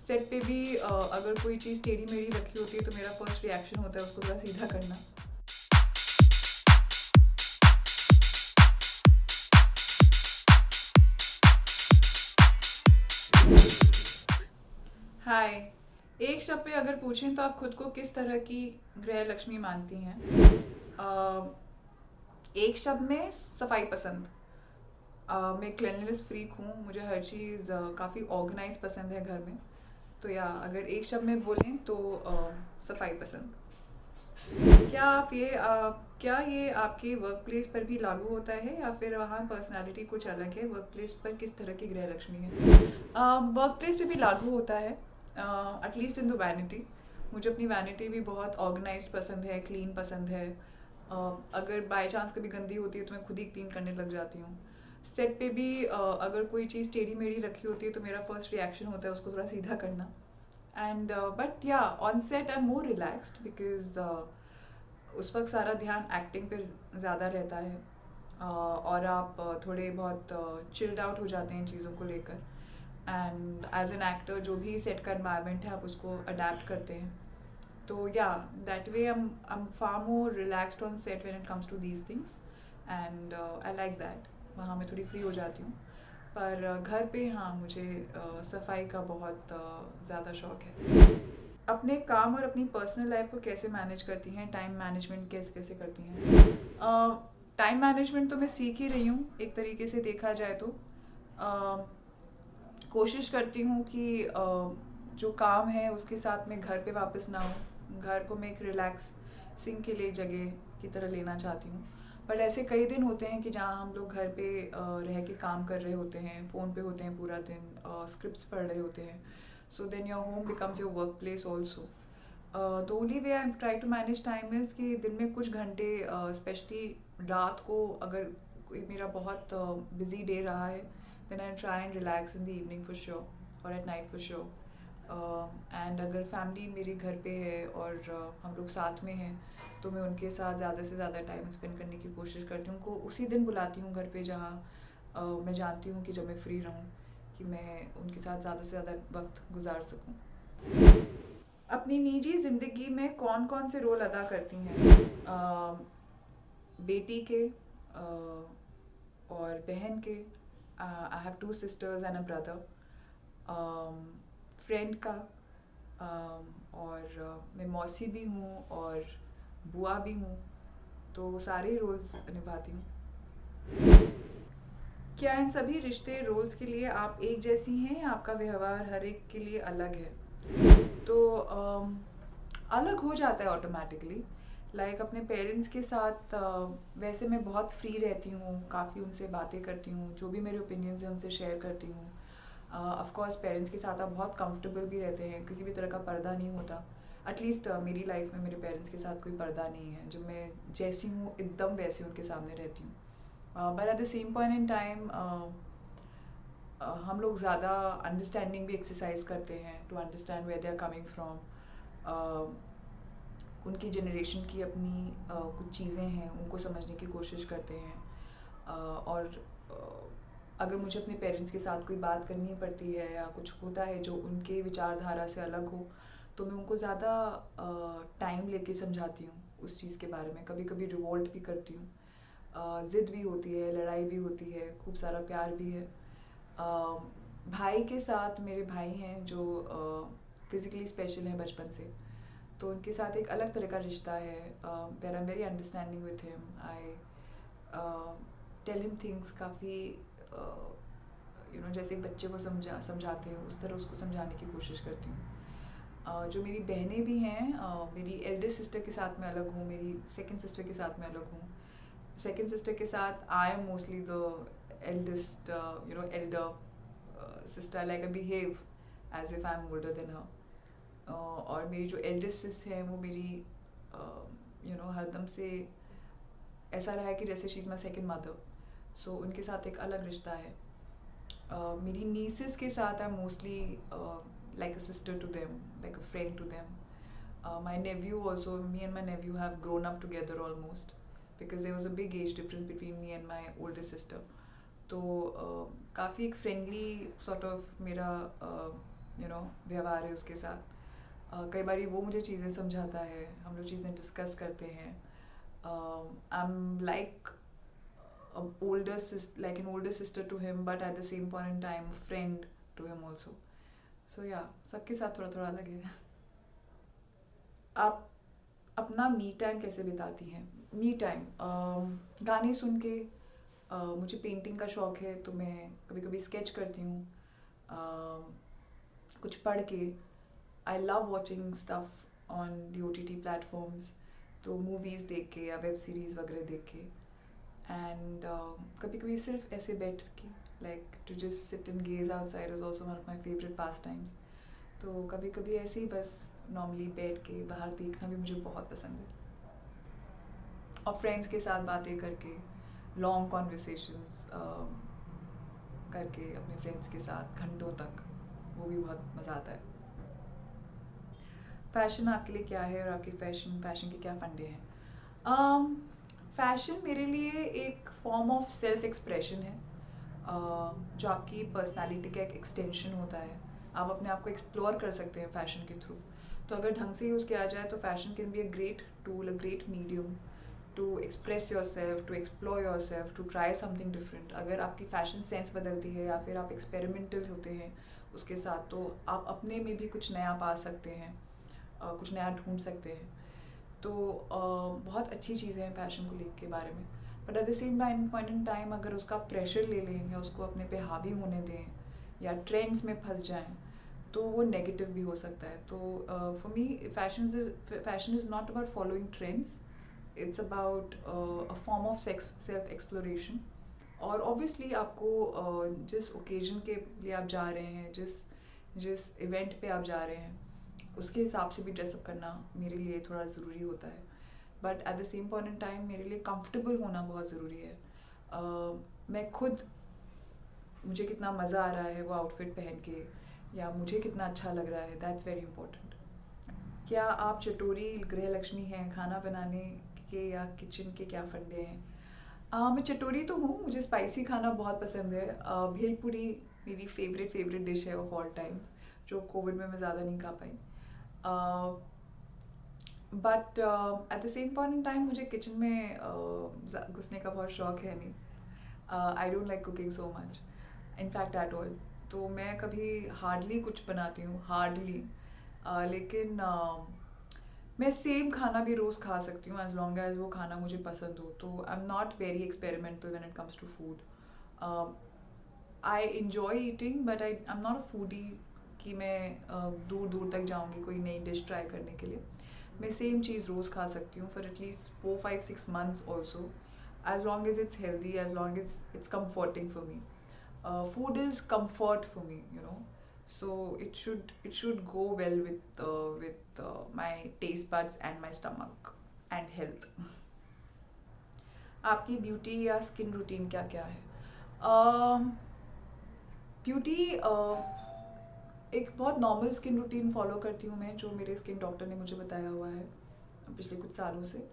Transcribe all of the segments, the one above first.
Set पे भी अगर कोई चीज़ टेढ़ी मेढ़ी रखी होती है तो मेरा फर्स्ट रिएक्शन होता है उसको थोड़ा सीधा करना। हाय। एक शब्द पे अगर पूछें तो आप खुद को किस तरह की गृह लक्ष्मी मानती हैं? एक शब्द में सफाई पसंद। मैं क्लिनलीनेस फ्रीक हूँ, मुझे हर चीज़ काफ़ी ऑर्गेनाइज पसंद है घर में। तो या अगर एक शब्द में बोलें तो सफाई पसंद। क्या ये आपके वर्क प्लेस पर भी लागू होता है या फिर वहाँ पर्सनालिटी कुछ अलग है? वर्क प्लेस पर किस तरह की गृह लक्ष्मी है? वर्क प्लेस पे भी लागू होता है, एटलीस्ट इन द वैनिटी। मुझे अपनी वैनिटी भी बहुत ऑर्गेनाइज्ड पसंद है, क्लीन पसंद है। अगर बाय चांस कभी गंदी होती है तो मैं खुद ही क्लीन करने लग जाती हूँ। सेट पे भी अगर कोई चीज़ टेढ़ी मेढ़ी रखी होती है तो मेरा फर्स्ट रिएक्शन होता है उसको थोड़ा सीधा करना। एंड बट या on set I am more relaxed because उस वक्त सारा ध्यान एक्टिंग पे ज़्यादा रहता है। और आप थोड़े बहुत चिल्ड आउट हो जाते हैं चीज़ों को लेकर। एंड एज एन एक्टर जो भी सेट का एनवायरनमेंट है आप उसको अडेप्ट करते हैं। तो या that way I'm far more relaxed on set when it comes to these things and I like that। वहाँ मैं थोड़ी फ्री हो जाती हूँ। पर घर पे हाँ मुझे सफाई का बहुत ज़्यादा शौक है। अपने काम और अपनी पर्सनल लाइफ को कैसे मैनेज करती हैं? टाइम मैनेजमेंट कैसे कैसे करती हैं? टाइम मैनेजमेंट तो मैं सीख ही रही हूँ एक तरीके से देखा जाए तो। कोशिश करती हूँ कि जो काम है उसके साथ मैं घर पे वापस ना हूँ। घर को मैं एक रिलैक्सिंग के लिए जगह की तरह लेना चाहती हूँ। बट ऐसे कई दिन होते हैं कि जहाँ हम लोग घर पे रह के काम कर रहे होते हैं, फ़ोन पे होते हैं पूरा दिन, स्क्रिप्ट्स पढ़ रहे होते हैं। So then your home becomes your work place also. The only way I try to manage time is कि दिन में कुछ घंटे, स्पेशली रात को, अगर कोई मेरा बहुत बिजी डे रहा है then I try and relax in the evening for sure or at night for sure। And अगर फैमिली मेरे घर पे है और हम लोग साथ में हैं तो मैं उनके साथ ज़्यादा से ज़्यादा टाइम स्पेंड करने की कोशिश करती हूँ। उनको उसी दिन बुलाती हूँ घर पे जहाँ मैं जानती हूँ कि जब मैं फ्री रहूँ कि मैं उनके साथ ज़्यादा से ज़्यादा वक्त गुजार सकूँ। अपनी निजी ज़िंदगी में कौन कौन से रोल अदा करती हैं? बेटी के, और बहन के। I have 2 sisters and a brother. Friend का, और मैं मौसी भी हूँ और बुआ भी हूँ, तो सारे रोल्स निभाती हूँ। क्या इन सभी रिश्ते रोल्स के लिए आप एक जैसी हैं या आपका व्यवहार हर एक के लिए अलग है? तो अलग हो जाता है ऑटोमेटिकली। लाइक अपने पेरेंट्स के साथ वैसे मैं बहुत फ्री रहती हूँ, काफ़ी उनसे बातें करती हूँ, जो भी मेरे ओपिनियंस हैं उनसे शेयर करती हूँ। ऑफ कोर्स पेरेंट्स के साथ आप बहुत कंफर्टेबल भी रहते हैं, किसी भी तरह का पर्दा नहीं होता। एटलीस्ट मेरी लाइफ में मेरे पेरेंट्स के साथ कोई पर्दा नहीं है। जब मैं जैसी हूँ एकदम वैसे उनके सामने रहती हूँ। But at the same point in time हम लोग ज़्यादा अंडरस्टैंडिंग भी एक्सरसाइज करते हैं to understand where they are coming from. उनकी जनरेशन की अपनी कुछ चीज़ें हैं उनको समझने की कोशिश करते हैं। और अगर मुझे अपने पेरेंट्स के साथ कोई बात करनी पड़ती है या कुछ होता है जो उनके विचारधारा से अलग हो तो मैं उनको ज़्यादा टाइम लेके समझाती हूँ उस चीज़ के बारे में। कभी कभी रिवोल्ट भी करती हूँ, ज़िद भी होती है, लड़ाई भी होती है, खूब सारा प्यार भी है। भाई के साथ, मेरे भाई हैं जो फिज़िकली स्पेशल हैं बचपन से, तो उनके साथ एक अलग तरह का रिश्ता है। Where I am very understanding with him. I tell him things काफ़ी जैसे एक बच्चे को समझाते हैं उस तरह उसको समझाने की कोशिश करती हूँ। जो मेरी बहनें भी हैं, मेरी एल्डर सिस्टर के साथ मैं अलग हूँ, मेरी सेकंड सिस्टर के साथ मैं अलग हूँ। सेकंड सिस्टर के साथ I am mostly the eldest, elder sister, like I behave as if I am older than her. और मेरी जो एल्डेस्ट सिस है वो मेरी हरदम से ऐसा रहा है कि जैसे she is my second mother. So उनके साथ एक अलग रिश्ता है। मेरी नीसेस के साथ I am mostly like a sister to them, like a friend to them. My nephew also, me and my nephew have grown up together almost because there was a big age difference between me and my older sister. तो काफ़ी एक friendly sort of मेरा व्यवहार है उसके साथ। कई बार वो मुझे चीज़ें समझाता है, हम लोग चीज़ें डिस्कस करते हैं। I am like like an older sister to him, but at the same point in time a friend to him also. So yeah, सबके साथ थोड़ा थोड़ा अलग है। आप अपना मी टाइम कैसे बिताती हैं? मी टाइम गाने सुन के, मुझे पेंटिंग का शौक़ है तो मैं कभी कभी स्केच करती हूँ, कुछ पढ़ के। I love watching stuff on the OTT platforms, तो मूवीज़ देख के या वेब सीरीज़ वगैरह देख के। एंड कभी कभी सिर्फ ऐसे बैठ के, like to just sit and gaze outside is also one of my favourite pastimes. तो कभी कभी ऐसे ही बस नॉर्मली बैठ के बाहर देखना भी मुझे बहुत पसंद है। और फ्रेंड्स के साथ बातें करके, लॉन्ग कॉन्वर्सेशंस करके अपने फ्रेंड्स के साथ घंटों तक, वो भी बहुत मज़ा आता है। फ़ैशन आपके लिए क्या है और आपके फ़ैशन के क्या फंडे हैं? फ़ैशन मेरे लिए एक फॉर्म ऑफ सेल्फ एक्सप्रेशन है, जो आपकी पर्सनालिटी का एक एक्सटेंशन होता है। आप अपने आप को एक्सप्लोर कर सकते हैं फ़ैशन के थ्रू। तो अगर ढंग से यूज़ किया जाए तो fashion can be a great tool, a great medium to express yourself, to explore yourself, to try something different. अगर आपकी फ़ैशन सेंस बदलती है या फिर आप एक्सपेरिमेंटल होते हैं उसके साथ, तो आप अपने में भी कुछ नया पा सकते हैं, कुछ नया ढूंढ सकते हैं। तो बहुत अच्छी चीज़ें हैं फ़ैशन को लेकर के बारे में। But at the same point in time अगर उसका प्रेशर ले लें या उसको अपने पे हावी होने दें या ट्रेंड्स में फंस जाएं, तो वो नेगेटिव भी हो सकता है। तो for me fashion is not about following trends, it's about a form of self exploration. और ऑब्वियसली आपको जिस ओकेजन के लिए आप जा रहे हैं, जिस इवेंट पे आप जा रहे हैं, उसके हिसाब से भी ड्रेसअप करना मेरे लिए थोड़ा ज़रूरी होता है। But at the same point in time मेरे लिए कंफर्टेबल होना बहुत ज़रूरी है। मैं खुद, मुझे कितना मज़ा आ रहा है वो आउटफिट पहन के, या मुझे कितना अच्छा लग रहा है, दैट्स वेरी इंपॉर्टेंट। क्या आप चटोरी गृह लक्ष्मी हैं? खाना बनाने के या किचन के क्या फंडे हैं? मैं चटोरी तो हूँ, मुझे स्पाइसी खाना बहुत पसंद है। भेलपुरी मेरी फेवरेट डिश है ऑफ ऑल टाइम्स, जो कोविड में मैं ज़्यादा नहीं खा पाई। But at the same point in time मुझे किचन में घुसने का बहुत शौक है नहीं। I don't like cooking so much, in fact at all. तो मैं कभी हार्डली कुछ बनाती हूँ, हार्डली। लेकिन मैं सेम खाना भी रोज़ खा सकती हूँ एज लॉन्ग एज वो खाना मुझे पसंद हो। तो I am not very experimental when it comes to food. I enjoy eating but I am not a foodie कि मैं दूर दूर तक जाऊँगी कोई नई डिश ट्राई करने के लिए। मैं सेम चीज़ रोज़ खा सकती हूँ for at least 4-5-6 months also, as long as it's healthy, as long as it's comforting for me. Food is comfort for me, so it should go well with my taste buds and my stomach and health. आपकी beauty या skin routine क्या क्या है? Beauty एक बहुत normal skin routine follow करती हूँ मैं, जो मेरे स्किन डॉक्टर ने मुझे बताया हुआ है पिछले कुछ सालों से।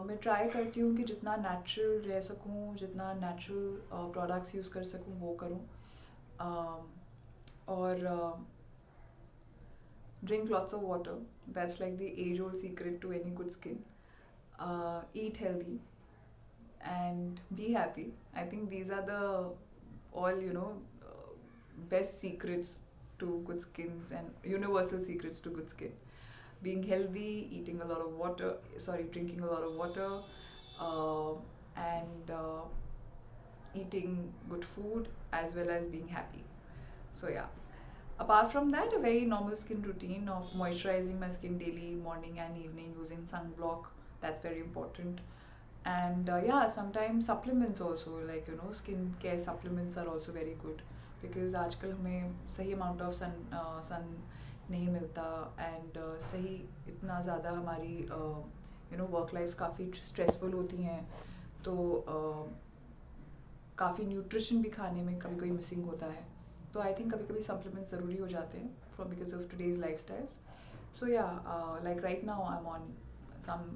मैं ट्राई करती हूँ कि जितना नेचुरल रह सकूँ, जितना नेचुरल प्रोडक्ट्स यूज़ कर सकूँ वो करूँ। और drink lots of water, that's like the age old secret to any good skin. Eat healthy and be happy. I think these are the all best secrets to good skins and universal secrets to good skin. Being healthy, eating a lot of water, drinking a lot of water, and eating good food, as well as being happy. So yeah, apart from that, a very normal skin routine of moisturizing my skin daily, morning and evening, using sunblock, that's very important. And yeah, sometimes supplements also, like skin care supplements are also very good, because आजकल हमें सही amount of sun नहीं मिलता, and सही इतना ज़्यादा हमारी work lives काफ़ी स्ट्रेसफुल होती हैं, तो काफ़ी न्यूट्रिशन भी खाने में कभी कभी मिसिंग होता है। तो आई थिंक कभी कभी सप्लीमेंट्स ज़रूरी हो जाते हैं from because of today's lifestyles. So yeah, like right now I am on some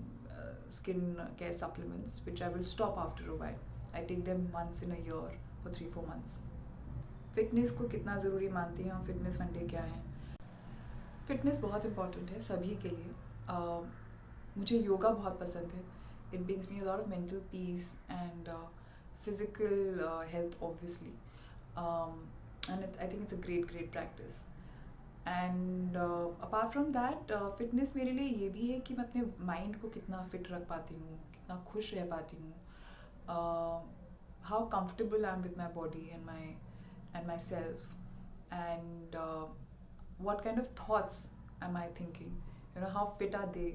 skin care supplements which I will stop after a while. I take them once in a year for 3-4 months. Fitness को कितना ज़रूरी मानती हैं और fitness फंडे क्या हैं? Fitness बहुत इम्पॉर्टेंट है सभी के लिए। मुझे योगा बहुत पसंद है। It brings me a lot of mental peace and physical health obviously. And I think it's a great practice. And apart from that fitness मेरे लिए ये भी है कि मैं अपने माइंड को कितना फिट रख पाती हूँ, कितना खुश रह पाती हूँ, how comfortable I am with my body and my self, and what kind of thoughts am I thinking, how fit are they.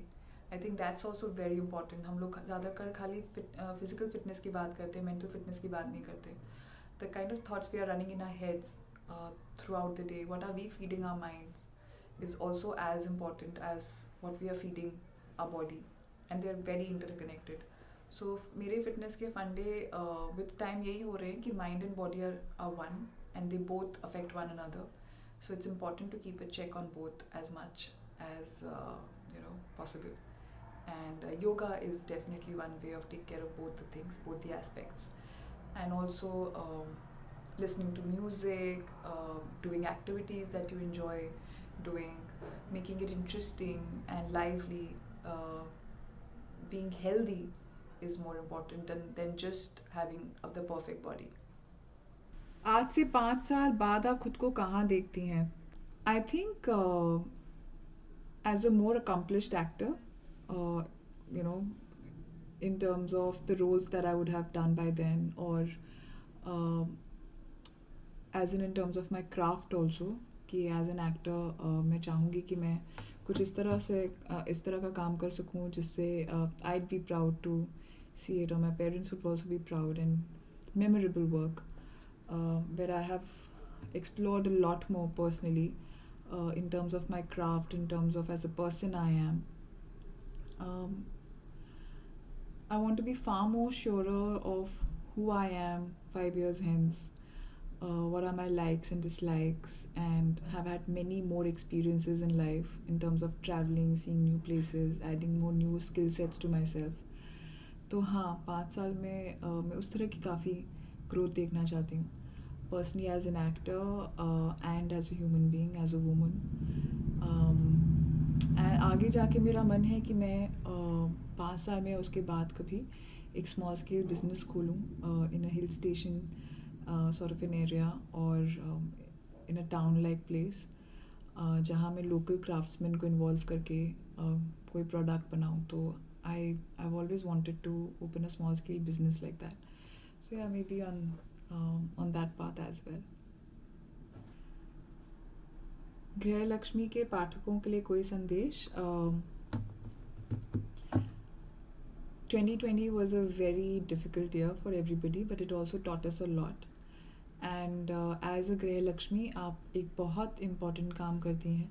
I think that's also very important. हम लोग ज़्यादातर खाली फिजिकल फिटनेस की बात करते हैं, मेंटल फिटनेस की बात नहीं करते. The kind of thoughts we are running in our heads throughout the day, what are we feeding our minds, is also as important as what we are feeding our body, and they are very interconnected. So मेरे fitness के फंडे with time यही हो रहे हैं कि mind and body are one, and they both affect one another. So it's important to keep a check on both as much as possible. And yoga is definitely one way of take care of both the things, both the aspects. And also listening to music, doing activities that you enjoy doing, making it interesting and lively, being healthy is more important than just having the perfect body. आज से 5 साल बाद आप खुद को कहाँ देखती हैं? I think as a more accomplished actor, in terms of the roles that I would have done by then, or as in terms of my craft also, कि as an actor मैं चाहूँगी कि मैं कुछ इस तरह का काम कर सकूँ जिससे I'd be proud to see it, or my parents would also be proud, and memorable work. Where I have explored a lot more personally in terms of my craft, in terms of as a person I am. I want to be far more surer of who I am 5 years hence, what are my likes and dislikes, and have had many more experiences in life in terms of traveling, seeing new places, adding more new skill sets to myself. तो हाँ, 5 साल में मैं उस तरह की काफ़ी growth देखना चाहती हूँ, personally as an actor and as a human being, as a woman. आगे जाके मेरा मन है कि मैं 5 साल में उसके बाद कभी एक स्मॉल स्केल बिजनेस खोलूँ in a hill station sort of an area, or in a town like place, जहाँ मैं लोकल क्राफ्ट्समैन को इन्वॉल्व करके कोई प्रोडक्ट बनाऊँ. तो I've always wanted to open a small scale business like that. So yeah, maybe on that path as well. गृह लक्ष्मी के पाठकों के लिए कोई संदेश? 2020 was a very difficult year for everybody, but it also taught us a lot. And as a गृह लक्ष्मी आप एक बहुत इम्पॉर्टेंट काम करती हैं.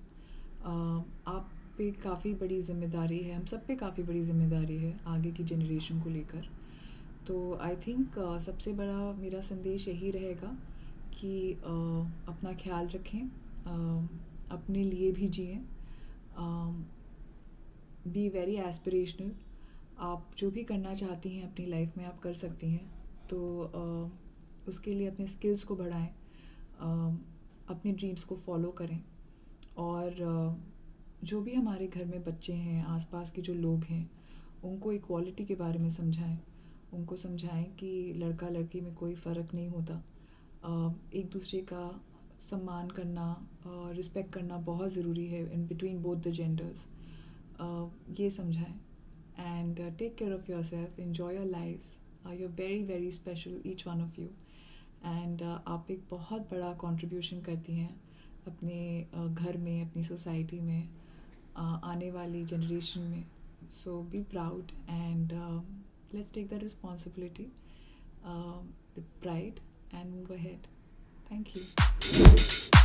आप पे काफ़ी बड़ी जिम्मेदारी है, हम सब पे काफ़ी बड़ी जिम्मेदारी है आगे की जनरेशन को लेकर. तो आई थिंक सबसे बड़ा मेरा संदेश यही रहेगा कि अपना ख्याल रखें, अपने लिए भी जिएं, बी वेरी एस्पिरेशनल. आप जो भी करना चाहती हैं अपनी लाइफ में आप कर सकती हैं. तो उसके लिए अपने स्किल्स को बढ़ाएं, अपने ड्रीम्स को फॉलो करें, और जो भी हमारे घर में बच्चे हैं, आसपास के जो लोग हैं, उनको इक्वालिटी के बारे में समझाएं. उनको समझाएं कि लड़का लड़की में कोई फ़र्क नहीं होता. एक दूसरे का सम्मान करना, रिस्पेक्ट करना बहुत ज़रूरी है in between both the genders. ये समझाएं. And take care of yourself, enjoy your lifes. You are very very special, each one of you. And आप एक बहुत बड़ा कंट्रीब्यूशन करती हैं अपने घर में, अपनी सोसाइटी में, आने वाली जनरेशन में. So be proud and let's take that responsibility with pride and move ahead. Thank you.